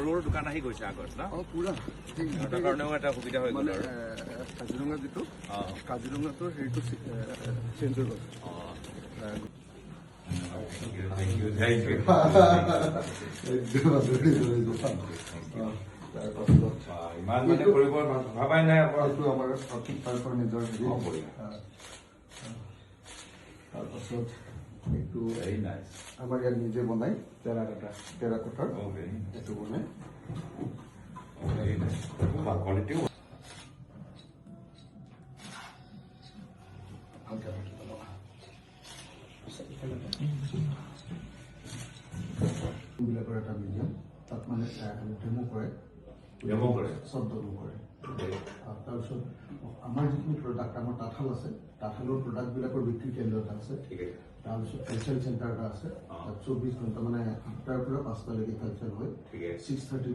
সৰু সৰু দোকান আহি গৈছে আগত ন পুৰা সিহঁতৰ কাৰণেও এটা সুবিধা হৈ গ'ল আৰু কাজিৰঙা যিটো কাজিৰঙাটো হেৰিটো চেঞ্জ হৈ গ'ল ইমান মানে কৰিব ভাবাই নাই এইটো আমাৰ তাৰপৰা নিজৰ হেৰি তাৰপাছত এইটো আমাৰ ইয়াত নিজে বনাই টেৰাকটাৰ এইটো বনাই কোৱালিটিও বিলাকৰ এটা মিউজিয়াম তাত মানে ডেমো কৰে চব ডেমো কৰে তাৰপিছত আমাৰ যিখিনি প্ৰডাক্ট আমাৰ তাঁতশাল আছে তাঁতশালৰ প্ৰডাক্টবিলাকৰ বিক্ৰী কেন্দ্ৰ এটা আছে তাৰপিছত কালচাৰেল চেণ্টাৰ এটা আছে তাত 24 ঘণ্টা মানে 8টাৰ পৰা 5টালৈকে কালচাৰ হয় 6:30